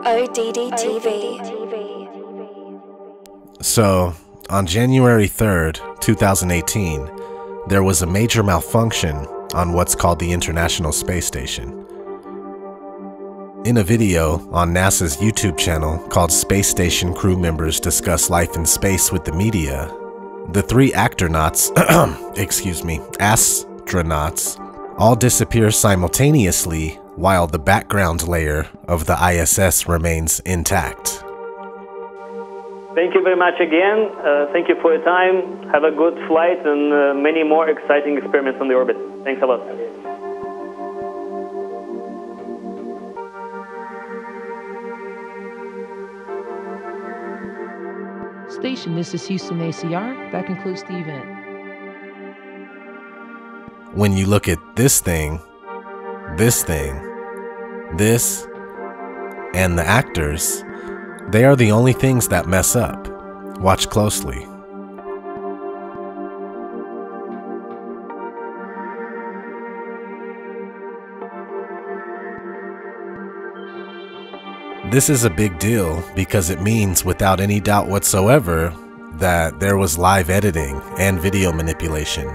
O.D.D TV. So, on January 3rd, 2018, there was a major malfunction on what's called the International Space Station. In a video on NASA's YouTube channel called Space Station Crew Members Discuss Life in Space with the Media, the three astronauts all disappear simultaneously while the background layer of the ISS remains intact. Thank you very much again. Thank you for your time. Have a good flight and many more exciting experiments on the orbit. Thanks a lot. Station, this is Houston ACR. That concludes the event. When you look at this thing, this, and the actors, they are the only things that mess up. Watch closely. This is a big deal because it means without any doubt whatsoever that there was live editing and video manipulation.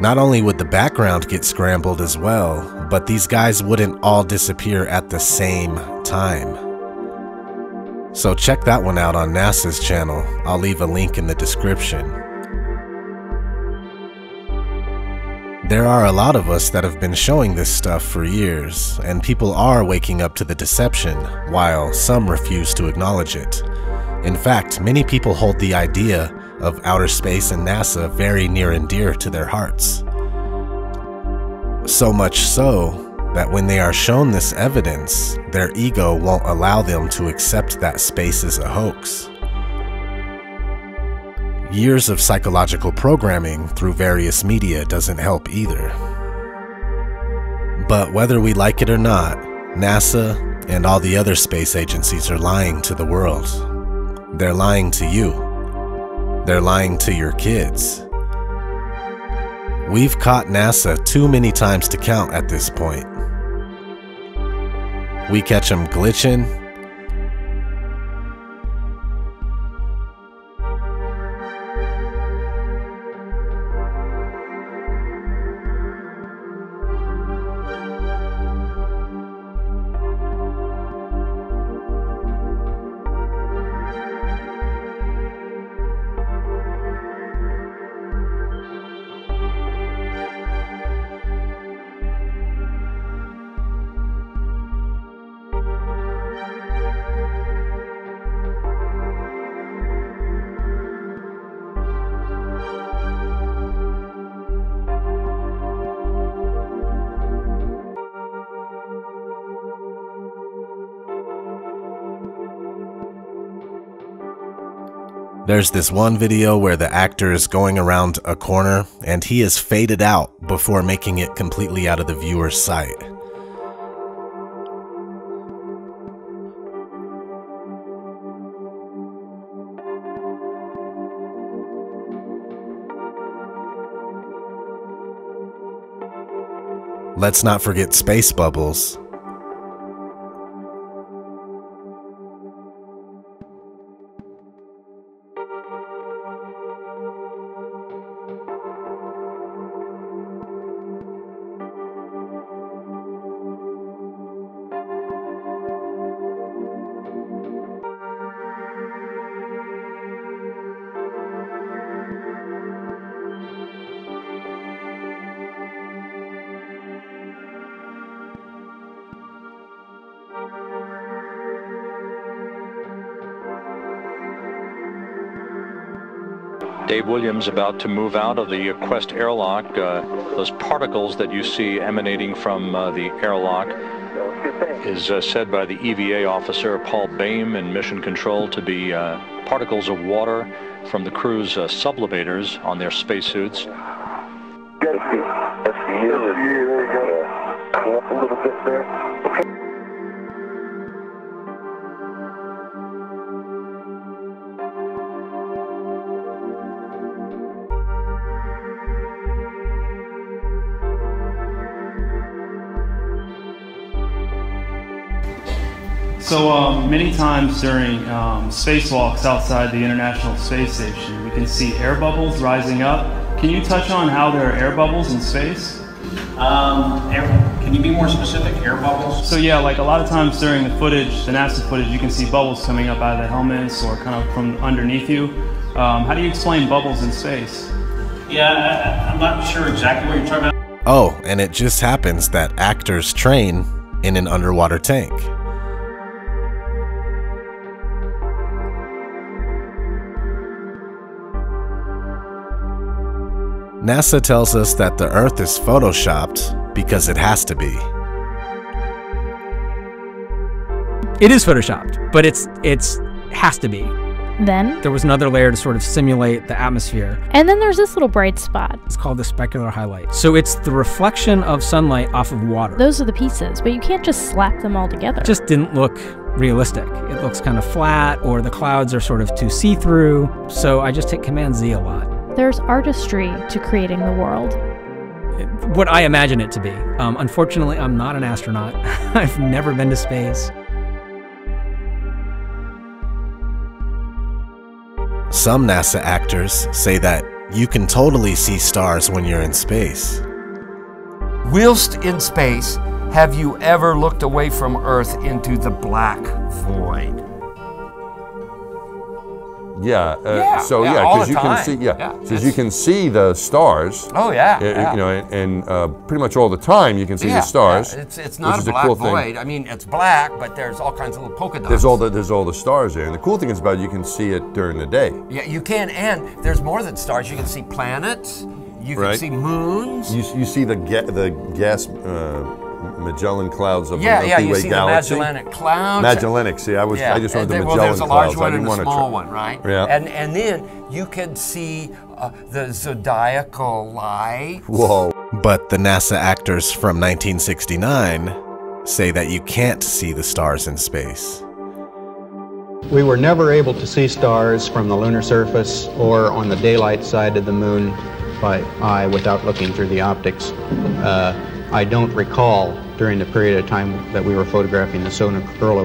Not only would the background get scrambled as well, but these guys wouldn't all disappear at the same time. So check that one out on NASA's channel. I'll leave a link in the description. There are a lot of us that have been showing this stuff for years, and people are waking up to the deception, while some refuse to acknowledge it. In fact, many people hold the idea of outer space and NASA very near and dear to their hearts. So much so that when they are shown this evidence, their ego won't allow them to accept that space is a hoax. Years of psychological programming through various media doesn't help either. But whether we like it or not, NASA and all the other space agencies are lying to the world. They're lying to you. They're lying to your kids. We've caught NASA too many times to count at this point. We catch them glitching, There's this one video where the actor is going around a corner and he is faded out before making it completely out of the viewer's sight. Let's not forget space bubbles. Dave Williams about to move out of the Quest airlock. Those particles that you see emanating from the airlock is said by the EVA officer Paul Baim in Mission Control to be particles of water from the crew's sublimators on their spacesuits. A little bit there. So many times during spacewalks outside the International Space Station, we can see air bubbles rising up. Can you touch on how there are air bubbles in space? Can you be more specific? Air bubbles? So yeah, like a lot of times during the footage, the NASA footage, you can see bubbles coming up out of the helmets or kind of from underneath you. How do you explain bubbles in space? Yeah, I'm not sure exactly what you're talking about. Oh, and it just happens that actors train in an underwater tank. NASA tells us that the Earth is photoshopped because it has to be. It is photoshopped, but it's has to be. Then There was another layer to sort of simulate the atmosphere. and then there's this little bright spot. It's called the specular highlight. So it's the reflection of sunlight off of water. Those are the pieces, but you can't just slap them all together. It just didn't look realistic. It looks kind of flat, or the clouds are sort of too see-through. So I just hit Command Z a lot. There's artistry to creating the world. What I imagine it to be. Unfortunately, I'm not an astronaut. I've never been to space. Some NASA actors say that you can totally see stars when you're in space. Whilst in space, have you ever looked away from Earth into the black void? Yeah, all because the you can time. see, Yeah, because you can see the stars. Oh yeah, You know, and pretty much all the time you can see the stars. It's not which is a black cool void. thing. I mean, it's black, but there's all kinds of little polka dots. There's all the stars there, and the cool thing is about it, you can see it during the day. Yeah, you can, and there's more than stars. You can see planets. You can see moons. You see the gas Magellan clouds of the Milky you Way see galaxy. the Magellanic clouds. Magellanic. See, I just wanted the Magellan there's a large clouds. one I didn't and a want to small one, right? Yeah. And then you can see the zodiacal light. Whoa. But the NASA actors from 1969 say that you can't see the stars in space. We were never able to see stars from the lunar surface or on the daylight side of the moon by eye without looking through the optics. I don't recall during the period of time that we were photographing the solar corona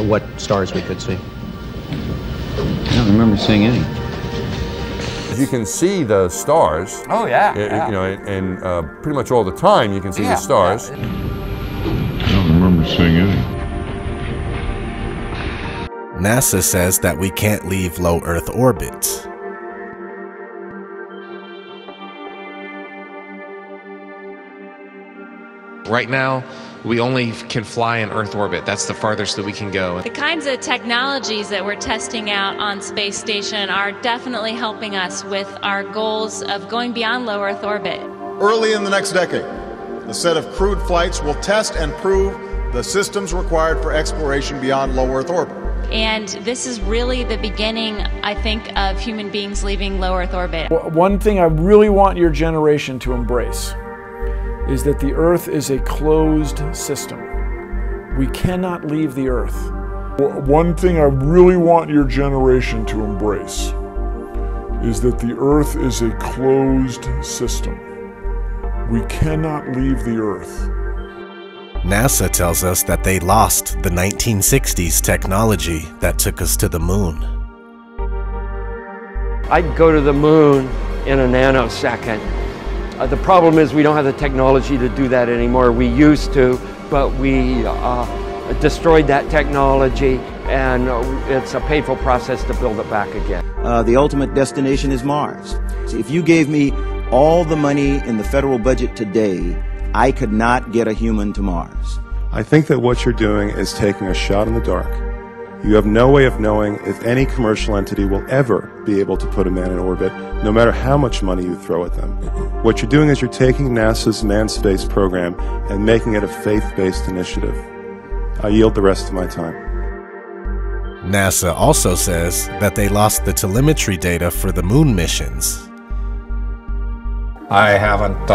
what stars we could see. I don't remember seeing any. You can see the stars. Oh yeah. You know, and pretty much all the time you can see the stars. I don't remember seeing any. NASA says that we can't leave low Earth orbit. Right now, we only can fly in Earth orbit. That's the farthest that we can go. The kinds of technologies that we're testing out on Space Station are definitely helping us with our goals of going beyond low Earth orbit. Early in the next decade, a set of crewed flights will test and prove the systems required for exploration beyond low Earth orbit. And this is really the beginning, I think, of human beings leaving low Earth orbit. One thing I really want your generation to embrace is that the Earth is a closed system. We cannot leave the Earth. One thing I really want your generation to embrace is that the Earth is a closed system. We cannot leave the Earth. NASA tells us that they lost the 1960s technology that took us to the moon. I'd go to the moon in a nanosecond. The problem is we don't have the technology to do that anymore. We used to, but we destroyed that technology, and it's a painful process to build it back again. The ultimate destination is Mars. So if you gave me all the money in the federal budget today, I could not get a human to Mars. I think that what you're doing is taking a shot in the dark. You have no way of knowing if any commercial entity will ever be able to put a man in orbit, no matter how much money you throw at them. What you're doing is you're taking NASA's manned space program and making it a faith-based initiative. I yield the rest of my time. NASA also says that they lost the telemetry data for the moon missions. I haven't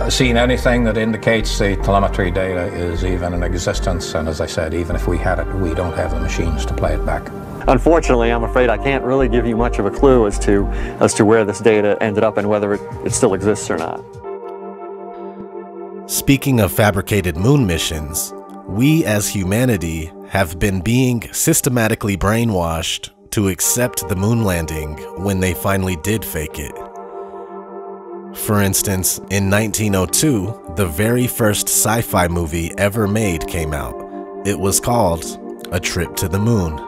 seen anything that indicates the telemetry data is even in existence, and as I said, even if we had it, we don't have the machines to play it back. Unfortunately, I'm afraid I can't really give you much of a clue as to where this data ended up and whether it still exists or not. Speaking of fabricated moon missions, We as humanity have been being systematically brainwashed to accept the moon landing when they finally did fake it. For instance, in 1902, the very first sci-fi movie ever made came out. It was called A Trip to the Moon.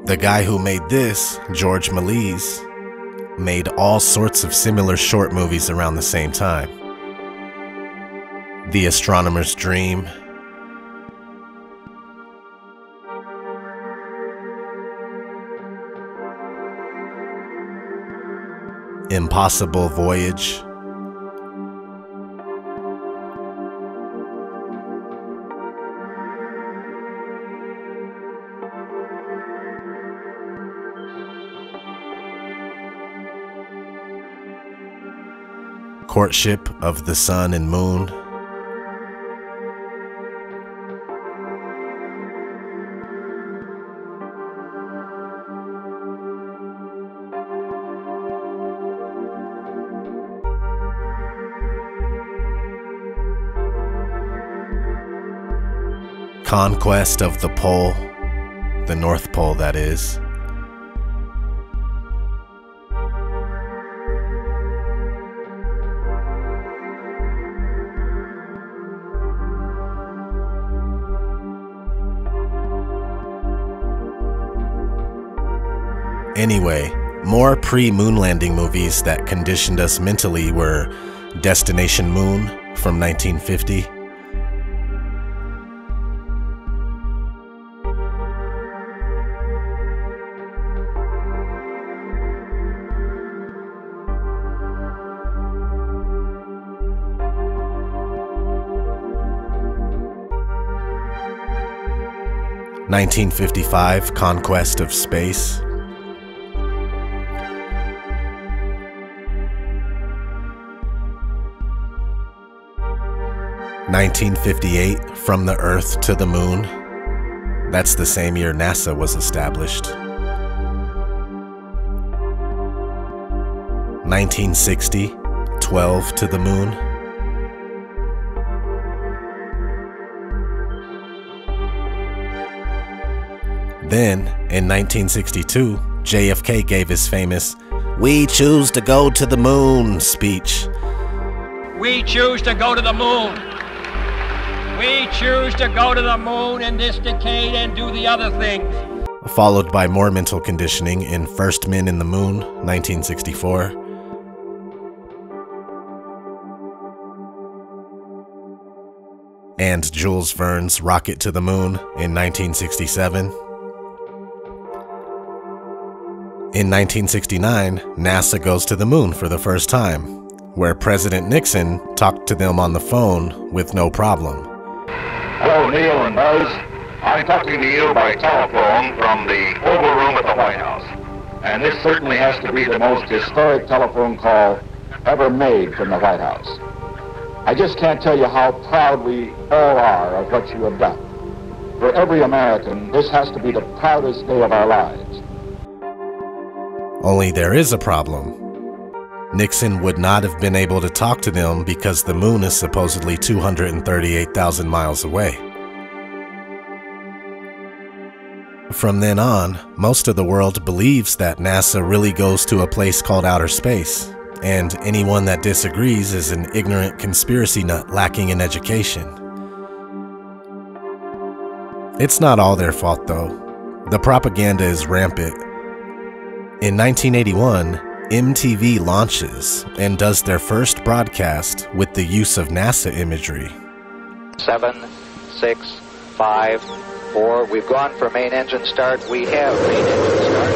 The guy who made this, George Méliès, made all sorts of similar short movies around the same time. The Astronomer's Dream, Impossible Voyage, Courtship of the Sun and Moon, Conquest of the Pole, the North Pole that is. Anyway, more pre-moon landing movies that conditioned us mentally were Destination Moon from 1950, (1955) Conquest of Space, 1958, From the Earth to the Moon. That's the same year NASA was established. 1960, 12 to the Moon. Then, in 1962, JFK gave his famous "We choose to go to the moon" speech. We choose to go to the moon. We choose to go to the moon in this decade and do the other things. Followed by more mental conditioning in First Men in the Moon, 1964. And Jules Verne's Rocket to the Moon in 1967. In 1969, NASA goes to the moon for the first time, where President Nixon talked to them on the phone with no problem. Hello, Neil and Buzz. I'm talking to you by telephone from the Oval Room at the White House. And this certainly has to be the most historic telephone call ever made from the White House. I just can't tell you how proud we all are of what you have done. For every American, this has to be the proudest day of our lives. Only there is a problem. Nixon would not have been able to talk to them because the moon is supposedly 238,000 miles away. From then on, most of the world believes that NASA really goes to a place called outer space, and anyone that disagrees is an ignorant conspiracy nut lacking in education. It's not all their fault though. The propaganda is rampant. In 1981, MTV launches and does their first broadcast with the use of NASA imagery. 7, 6, 5, 4. We've gone for main engine start. We have main engine start.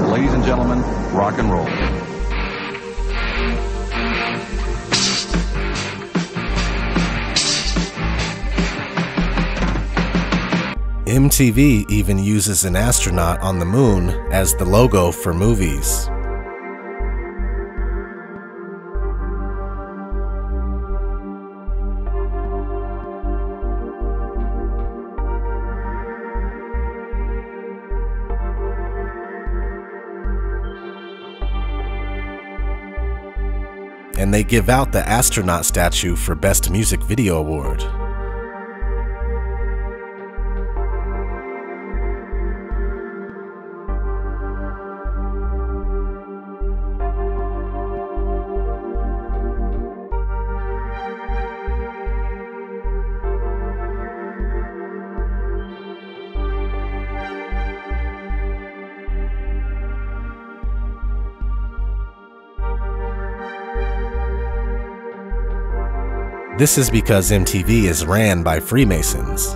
Ladies and gentlemen, rock and roll. MTV even uses an astronaut on the moon as the logo for movies. And they give out the astronaut statue for Best Music Video Award. This is because MTV is ran by Freemasons.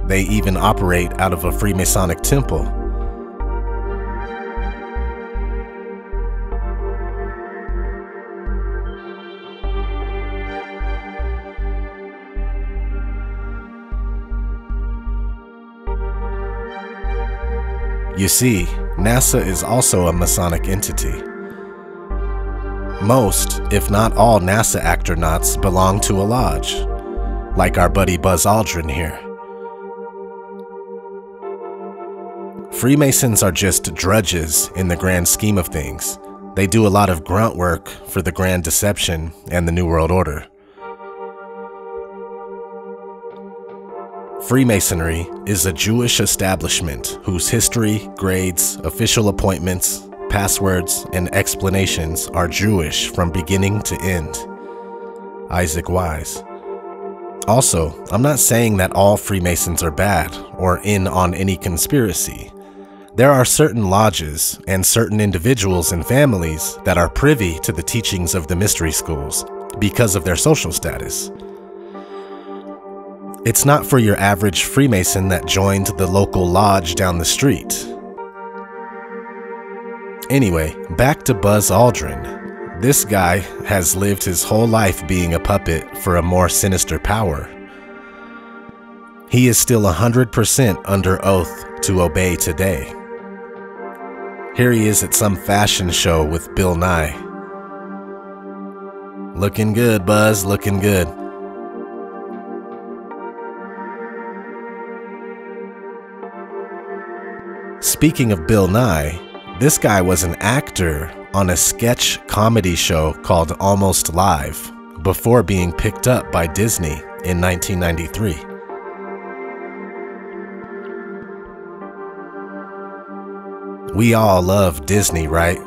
They even operate out of a Freemasonic temple. You see, NASA is also a Masonic entity. Most, if not all, NASA astronauts belong to a lodge, like our buddy Buzz Aldrin here. Freemasons are just drudges in the grand scheme of things. They do a lot of grunt work for the grand deception and the New World Order. Freemasonry is a Jewish establishment whose history, grades, official appointments, passwords, and explanations are Jewish from beginning to end. Isaac Wise. Also, I'm not saying that all Freemasons are bad or in on any conspiracy. There are certain lodges and certain individuals and families that are privy to the teachings of the mystery schools because of their social status. It's not for your average Freemason that joined the local lodge down the street. Anyway, back to Buzz Aldrin. This guy has lived his whole life being a puppet for a more sinister power. He is still 100% under oath to obey today. Here he is at some fashion show with Bill Nye. Looking good, Buzz, looking good. Speaking of Bill Nye, this guy was an actor on a sketch comedy show called Almost Live before being picked up by Disney in 1993. We all love Disney, right?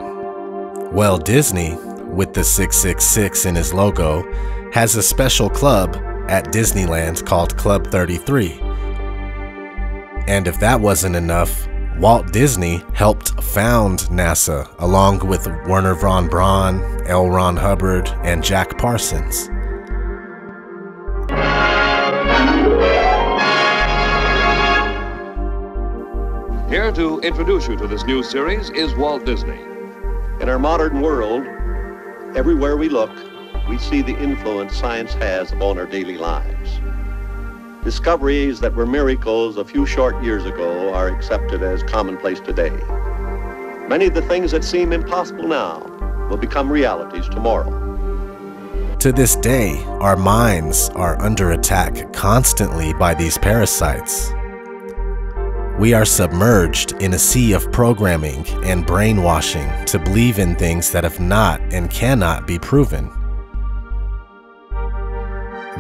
Well, Disney, with the 666 in his logo, has a special club at Disneyland called Club 33. And if that wasn't enough, Walt Disney helped found NASA along with Werner von Braun, L. Ron Hubbard, and Jack Parsons. Here to introduce you to this new series is Walt Disney. In our modern world, everywhere we look, we see the influence science has upon our daily lives. Discoveries that were miracles a few short years ago are accepted as commonplace today. Many of the things that seem impossible now will become realities tomorrow. To this day, our minds are under attack constantly by these parasites. We are submerged in a sea of programming and brainwashing to believe in things that have not and cannot be proven.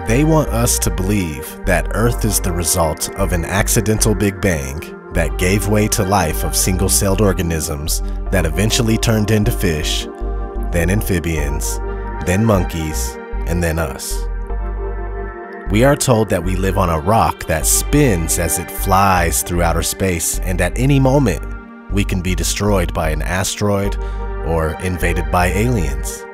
They want us to believe that Earth is the result of an accidental Big Bang that gave way to life of single-celled organisms that eventually turned into fish, then amphibians, then monkeys, and then us. We are told that we live on a rock that spins as it flies through outer space, and at any moment, we can be destroyed by an asteroid or invaded by aliens.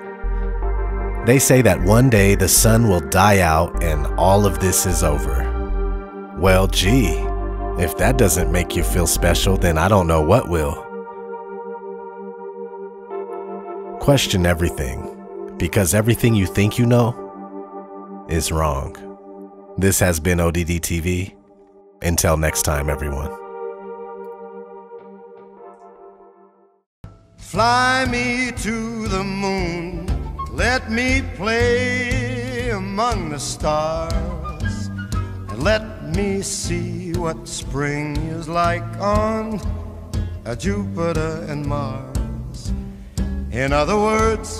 They say that one day the sun will die out and all of this is over. Well, gee, if that doesn't make you feel special, then I don't know what will. Question everything, because everything you think you know is wrong. This has been ODD TV. Until next time, everyone. Fly me to the moon, let me play among the stars, and let me see what spring is like on Jupiter and Mars. In other words,